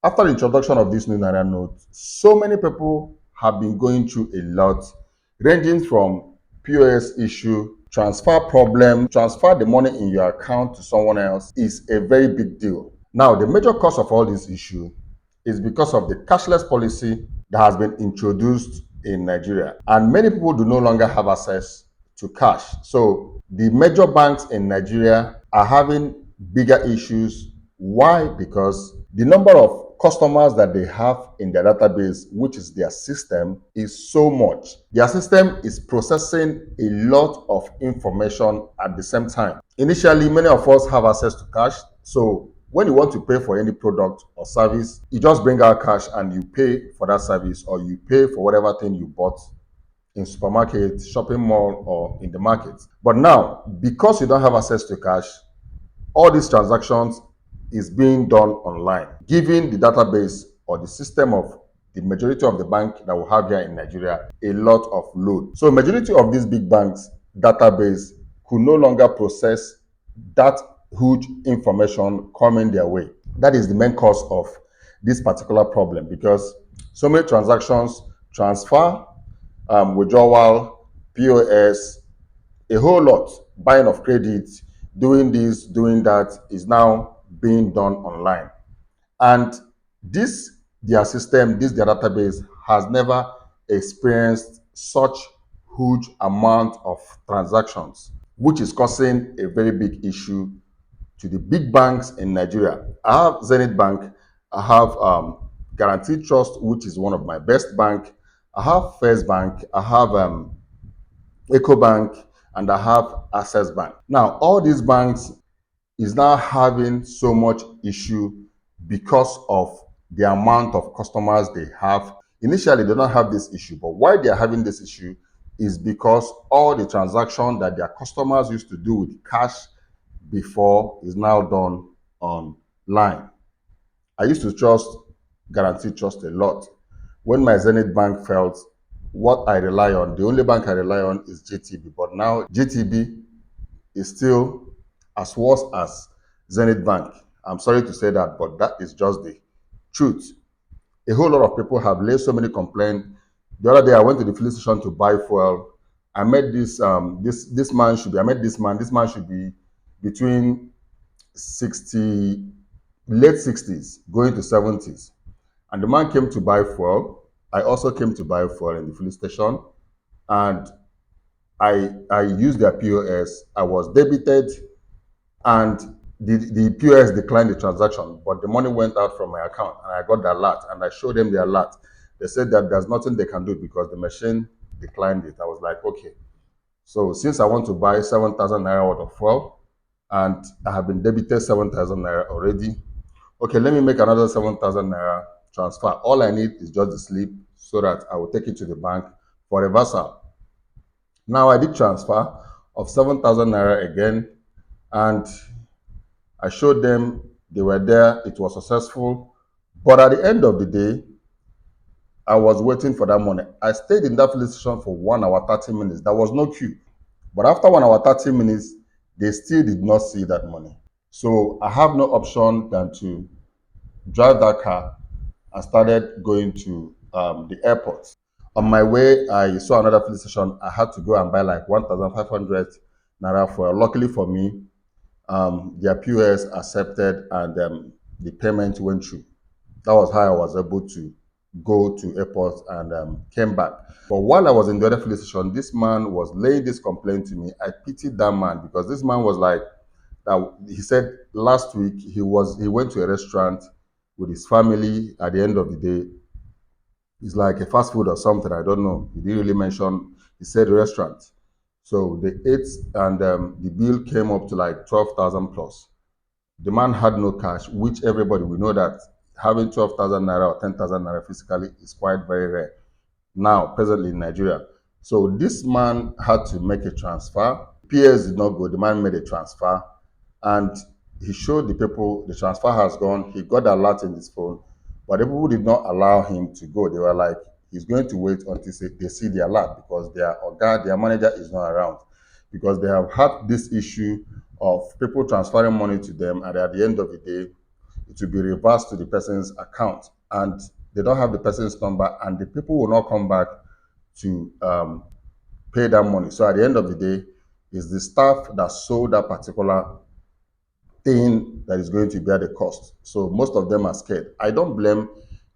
After the introduction of this new Naira note, so many people have been going through a lot, ranging from POS issue, transfer problem, transfer the money in your account to someone else is a very big deal. Now, the major cause of all this issue is because of the cashless policy that has been introduced in Nigeria. And many people do no longer have access to cash. So the major banks in Nigeria are having bigger issues. Why? Because the number of customers that they have in their database, which is their system, is so much. Their system is processing a lot of information at the same time. Initially, many of us have access to cash. So when you want to pay for any product or service, you just bring out cash and you pay for that service, or you pay for whatever thing you bought in supermarket, shopping mall, or in the market. But now, because you don't have access to cash, all these transactions is being done online, giving the database or the system of the majority of the bank that we have here in Nigeria a lot of load. So majority of these big banks database could no longer process that huge information coming their way. That is the main cause of this particular problem, because so many transactions, transfer, withdrawal, POS, a whole lot, buying of credit, doing this, doing that is now being done online. And this, their system, this, their database has never experienced such huge amount of transactions, which is causing a very big issue to the big banks in Nigeria. I have Zenith Bank, I have Guaranteed Trust, which is one of my best bank. I have First Bank, I have EcoBank, and I have Access Bank. Now, all these banks is now having so much issue because of the amount of customers they have. Initially, they don't have this issue, but why they are having this issue is because all the transaction that their customers used to do with cash before is now done online. I used to trust Guaranteed Trust a lot. When my Zenith Bank failed, what I rely on, the only bank I rely on is GTB. But now GTB is still as worse as Zenith Bank. I'm sorry to say that, but that is just the truth. A whole lot of people have laid so many complaints. The other day, I went to the police station to buy fuel. I met this man should be. I met this man. This man should be between 60, late 60s, going to 70s. And the man came to buy fuel. I also came to buy fuel in the police station, and I used their POS. I was debited, and the POS declined the transaction, but the money went out from my account, and I got the alert, and I showed them the alert. They said that there's nothing they can do because the machine declined it. I was like, okay. So since I want to buy 7,000 naira worth of fuel, and I have been debited 7,000 naira already, okay, let me make another 7,000 naira transfer. All I need is just the slip so that I will take it to the bank for reversal. Now I did transfer of 7,000 naira again, and I showed them, they were there, it was successful. But at the end of the day, I was waiting for that money. I stayed in that police station for 1 hour, 30 minutes. There was no queue. But after 1 hour, 30 minutes, they still did not see that money. So I have no option than to drive that car and started going to the airport. On my way, I saw another police station. I had to go and buy like 1,500 naira for. Luckily for me, their POS accepted, and the payment went through. That was how I was able to go to airport and came back. But while I was in the other police station, this man was laying this complaint to me. I pitied that man because this man was like, he said last week he went to a restaurant with his family. At the end of the day, it's like a fast food or something. I don't know. He didn't really mention. He said restaurant. So they ate, and the bill came up to like 12,000 plus. The man had no cash, which everybody, we know that having 12,000 naira or 10,000 naira physically is quite very rare now, presently in Nigeria. So this man had to make a transfer. PS did not go. The man made a transfer, and he showed the people the transfer has gone. He got the alert in his phone, but the people did not allow him to go. They were like, he's going to wait until they see the alert because their manager is not around, because they have had this issue of people transferring money to them, and at the end of the day, it will be reversed to the person's account, and they don't have the person's number, and the people will not come back to pay that money. So at the end of the day, it's the staff that sold that particular thing that is going to bear the cost. So most of them are scared. I don't blame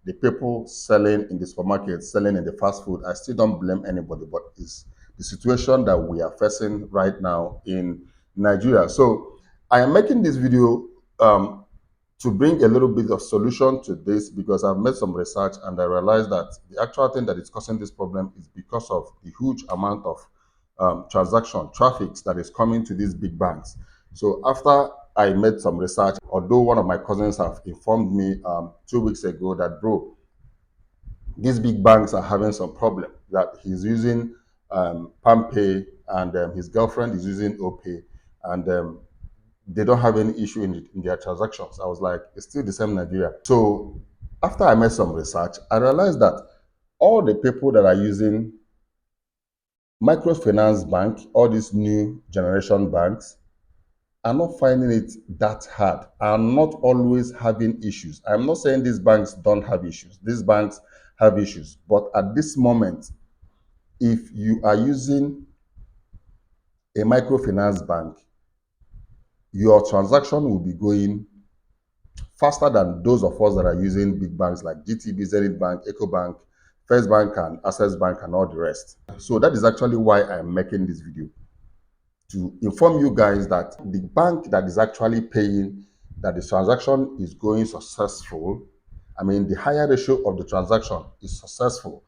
the people selling in the supermarket, selling in the fast food. I still don't blame anybody, but it's the situation that we are facing right now in Nigeria. So I am making this video to bring a little bit of solution to this, because I've made some research and I realized that the actual thing that is causing this problem is because of the huge amount of transaction traffic that is coming to these big banks. So after I made some research, although one of my cousins have informed me 2 weeks ago that, bro, these big banks are having some problem, that he's using PalmPay and his girlfriend is using OPay, and they don't have any issue in their transactions. I was like, it's still the same Nigeria. So after I made some research, I realized that all the people that are using microfinance bank, all these new generation banks, are not finding it that hard, are not always having issues. I'm not saying these banks don't have issues. These banks have issues. But at this moment, if you are using a microfinance bank, your transaction will be going faster than those of us that are using big banks like GTB, Zenith Bank, EcoBank, First Bank, and Access Bank, and all the rest. So that is actually why I'm making this video, to inform you guys that the bank that is actually paying, that the transaction is going successful, I mean, the higher ratio of the transaction is successful,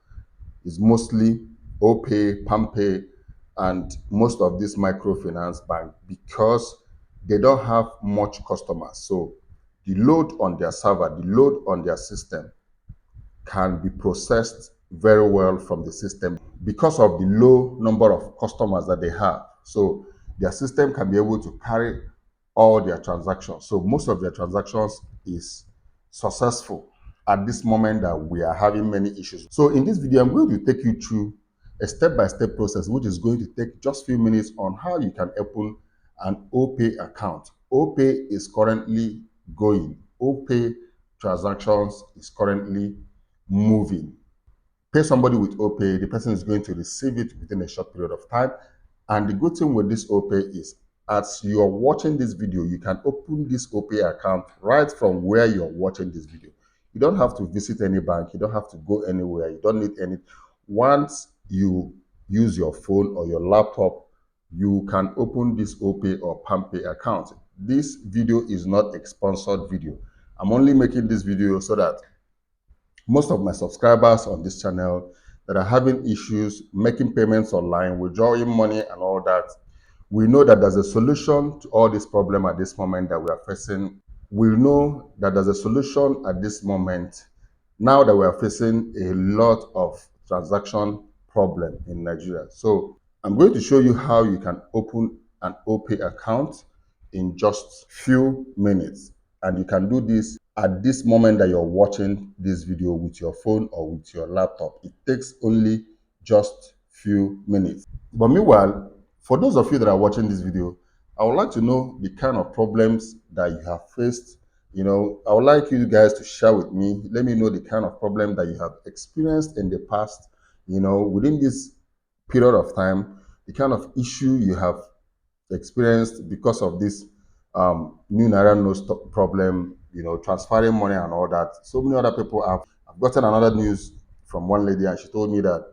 is mostly OPay, PalmPay, and most of these microfinance bank, because they don't have much customers. So the load on their server, the load on their system can be processed very well from the system because of the low number of customers that they have. So their system can be able to carry all their transactions. So most of their transactions is successful at this moment that we are having many issues. So in this video, I'm going to take you through a step-by-step process, which is going to take just a few minutes, on how you can open an OPay account. OPay is currently going. OPay transactions is currently moving. Pay somebody with OPay, the person is going to receive it within a short period of time. And the good thing with this OPay is, as you're watching this video, you can open this OPay account right from where you're watching this video. You don't have to visit any bank, you don't have to go anywhere, you don't need any. Once you use your phone or your laptop, you can open this OPay or PalmPay account. This video is not a sponsored video. I'm only making this video so that most of my subscribers on this channel that are having issues making payments online, withdrawing money and all that, we know that there's a solution to all this problem at this moment that we are facing. We know that there's a solution at this moment now that we are facing a lot of transaction problem in Nigeria. So I'm going to show you how you can open an OPay account in just few minutes. And you can do this at this moment that you're watching this video with your phone or with your laptop. It takes only just few minutes. But meanwhile, for those of you that are watching this video, I would like to know the kind of problems that you have faced. I would like you guys to share with me. Let me know the kind of problem that you have experienced in the past, within this period of time, the kind of issue you have experienced because of this new Naira no stop problem, transferring money and all that. So many other people have. I've gotten another news from one lady, and she told me that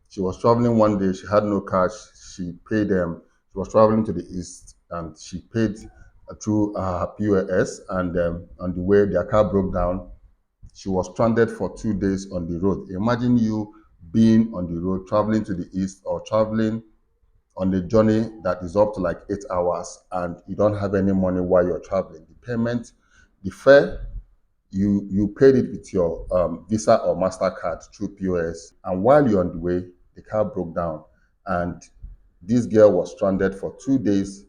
she was traveling one day, she had no cash, she paid them. She was traveling to the east and she paid through her POS, and on the way their car broke down. She was stranded for 2 days on the road. Imagine you being on the road, traveling to the east, or traveling on a journey that is up to like 8 hours, and you don't have any money while you're traveling. The payment, the fare, you paid it with your Visa or MasterCard through POS, and while you're on the way, the car broke down, and this girl was stranded for 2 days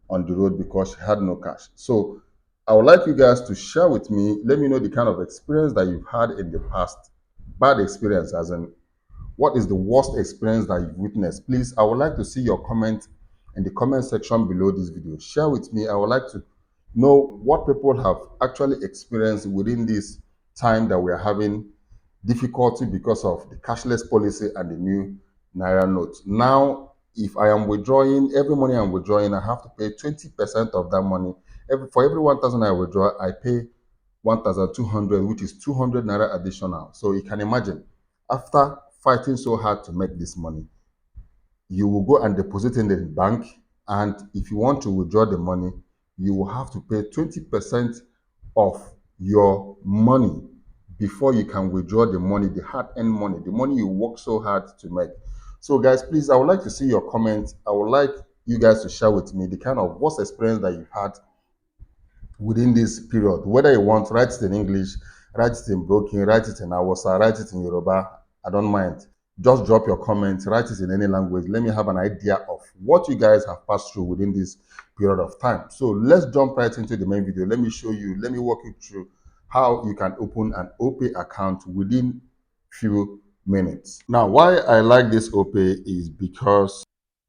on the road because she had no cash. So I would like you guys to share with me, let me know the kind of experience that you've had in the past. Bad experience, as in, what is the worst experience that you've witnessed? Please, I would like to see your comment in the comment section below this video. Share with me. I would like to know what people have actually experienced within this time that we are having difficulty because of the cashless policy and the new naira note. Now, if I am withdrawing, every money I'm withdrawing, I have to pay 20% of that money. For every 1,000 I withdraw, I pay 1,200, which is 200 naira additional. So you can imagine, after fighting so hard to make this money, you will go and deposit in the bank, and if you want to withdraw the money, you will have to pay 20% of your money before you can withdraw the money, the hard-earned money, the money you work so hard to make. So guys, please, I would like to see your comments. I would like you guys to share with me the kind of worst experience that you've had within this period. Whether you want, write it in English, write it in Broken, write it in Hausa, write it in Yoruba. I don't mind. Just drop your comments, write it in any language. Let me have an idea of what you guys have passed through within this period of time. So let's jump right into the main video. Let me show you, let me walk you through how you can open an OPay account within few minutes. Now, why I like this OPay is because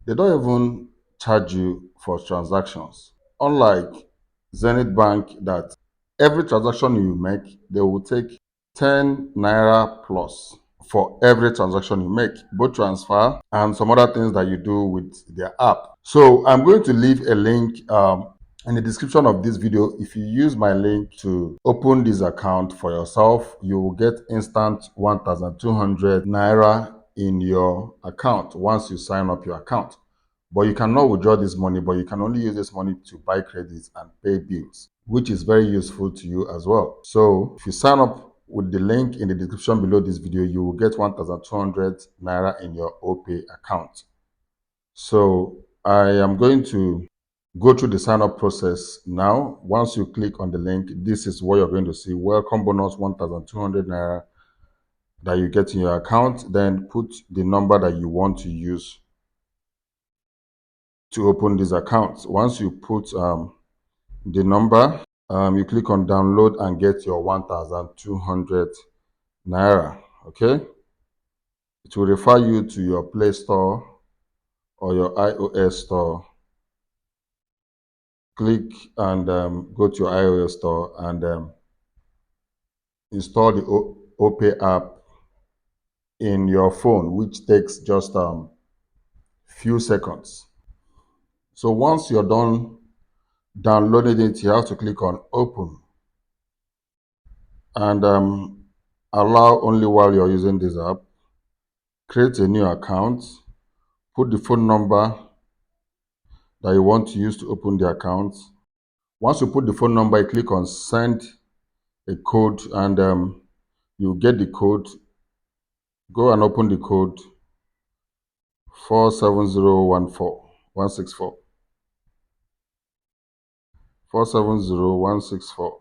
they don't even charge you for transactions. Unlike Zenith Bank, that every transaction you make, they will take 10 naira plus for every transaction you make, both transfer and some other things that you do with their app. So I'm going to leave a link in the description of this video. If you use my link to open this account for yourself, you will get instant 1,200 naira in your account once you sign up your account. But you cannot withdraw this money, but you can only use this money to buy credits and pay bills, which is very useful to you as well. So if you sign up with the link in the description below this video, you will get 1,200 naira in your OPay account. So I am going to go through the sign up process now. Once you click on the link, this is what you're going to see. Welcome bonus 1,200 naira that you get in your account. Then put the number that you want to use to open this account. Once you put the number, you click on download and get your 1,200 naira. Okay, it will refer you to your Play Store or your iOS store. Click and go to your iOS store and install the OPay app in your phone, which takes just few seconds. So once you're done downloading it, you have to click on open and allow only while you're using this app. Create a new account, put the phone number that you want to use to open the account. Once you put the phone number, you click on send a code and you get the code. Go and open the code 47014164. 470164.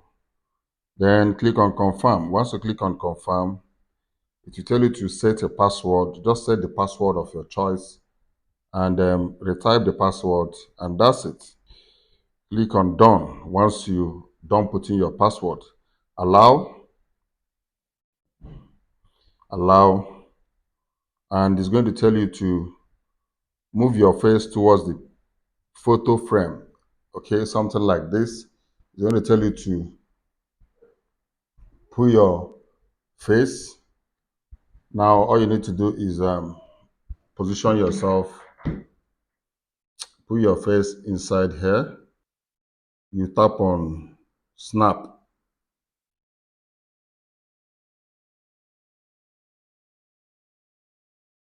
Then click on confirm. Once you click on confirm, it will tell you to set a password. Just set the password of your choice and retype the password, and that's it. Click on done. Once you done putting your password, allow, allow, and it's going to tell you to move your face towards the photo frame. Okay, something like this. It's going to tell you to put your face. Now all you need to do is position yourself, put your face inside here. You tap on snap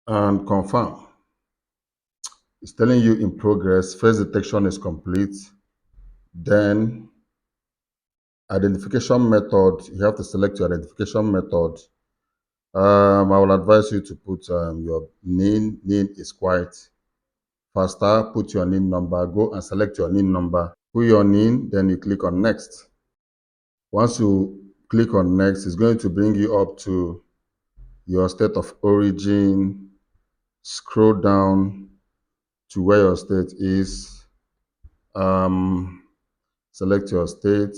and confirm. It's telling you in progress. Face detection is complete. Then identification method, you have to select your identification method. I will advise you to put your NIN. NIN is quite faster. Put your NIN number. Go and select your NIN number. Put your NIN, then you click on next. Once you click on next, it's going to bring you up to your state of origin. Scroll down to where your state is. Select your state,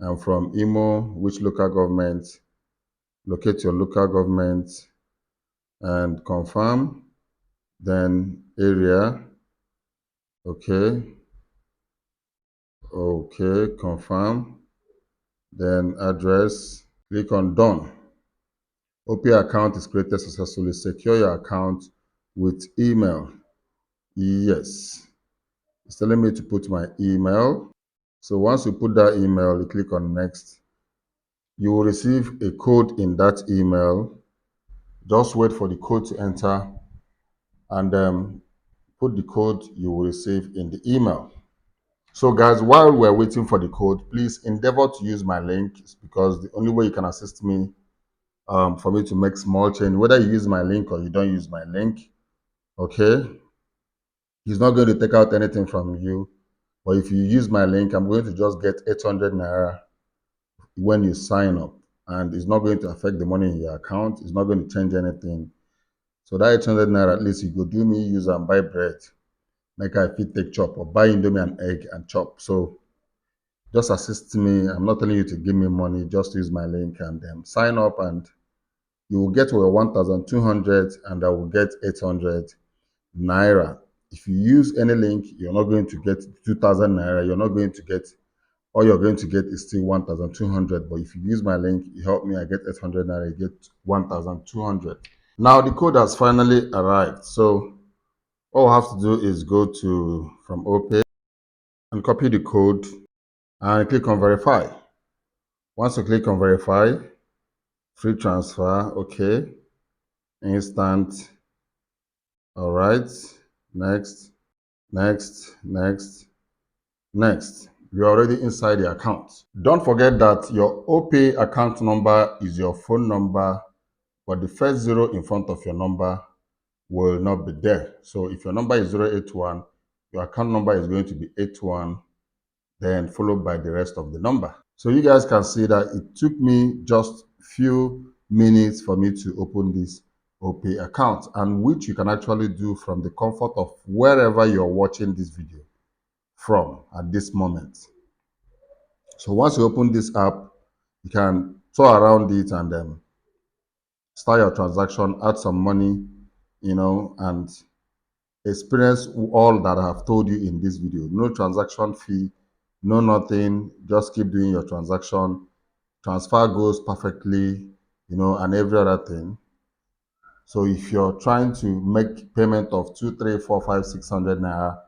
and from Imo, which local government, locate your local government and confirm. Then area, okay, Okay, confirm. Then address. Click on done. OP account is created successfully. Secure your account with email. Yes. It's telling me to put my email. So once you put that email, you click on next. You will receive a code in that email. Just wait for the code to enter and put the code you will receive in the email. So guys, while we're waiting for the code, please endeavor to use my link because the only way you can assist me for me to make small change, whether you use my link or you don't use my link, okay? He's not going to take out anything from you. But if you use my link, I'm going to just get 800 naira when you sign up. And it's not going to affect the money in your account. It's not going to change anything. So that 800 naira, at least you go do me, use and buy bread. Make I fit take chop or buy indomie and egg and chop. So just assist me. I'm not telling you to give me money. Just use my link and sign up and you will get to 1,200 and I will get 800 naira. If you use any link, you're not going to get 2,000 naira. You're not going to get, all you're going to get is still 1,200. But if you use my link, you help me, I get 800 naira, you get 1,200. Now the code has finally arrived. So all I have to do is go to from OPay and copy the code and click on verify. Once you click on verify, free transfer, okay, instant, all right, next, next, next, next. You're already inside the account. Don't forget that your OPay account number is your phone number, but the first zero in front of your number will not be there. So if your number is 081, your account number is going to be 81, then followed by the rest of the number. So you guys can see that it took me just few minutes for me to open this OPay account, and which you can actually do from the comfort of wherever you're watching this video from at this moment. So once you open this app, you can tour around it and start your transaction, add some money, and experience all that I have told you in this video. No transaction fee, no nothing. Just keep doing your transaction. Transfer goes perfectly, and every other thing. So if you're trying to make payment of 2, 3, 4, 5, 600 naira,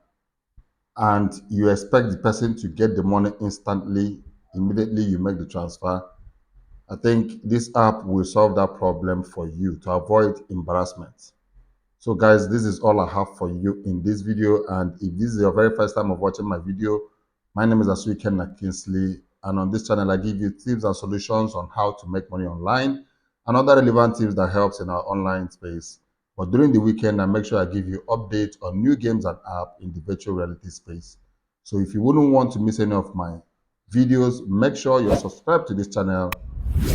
and you expect the person to get the money instantly, immediately you make the transfer, I think this app will solve that problem for you to avoid embarrassment. So guys, this is all I have for you in this video. And if this is your very first time of watching my video, my name is Asuiken Kingsley. And on this channel, I give you tips and solutions on how to make money online and other relevant tips that helps in our online space. But during the weekend, I make sure I give you updates on new games and apps in the virtual reality space. So if you wouldn't want to miss any of my videos, make sure you're subscribed to this channel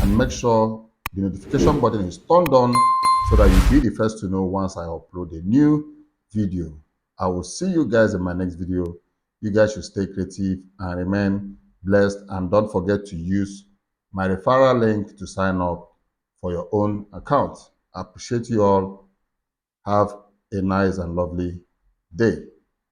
and make sure the notification button is turned on so that you'll be the first to know once I upload a new video. I will see you guys in my next video. You guys should stay creative and remain blessed, and don't forget to use my referral link to sign up for your own account. I appreciate you all. Have a nice and lovely day.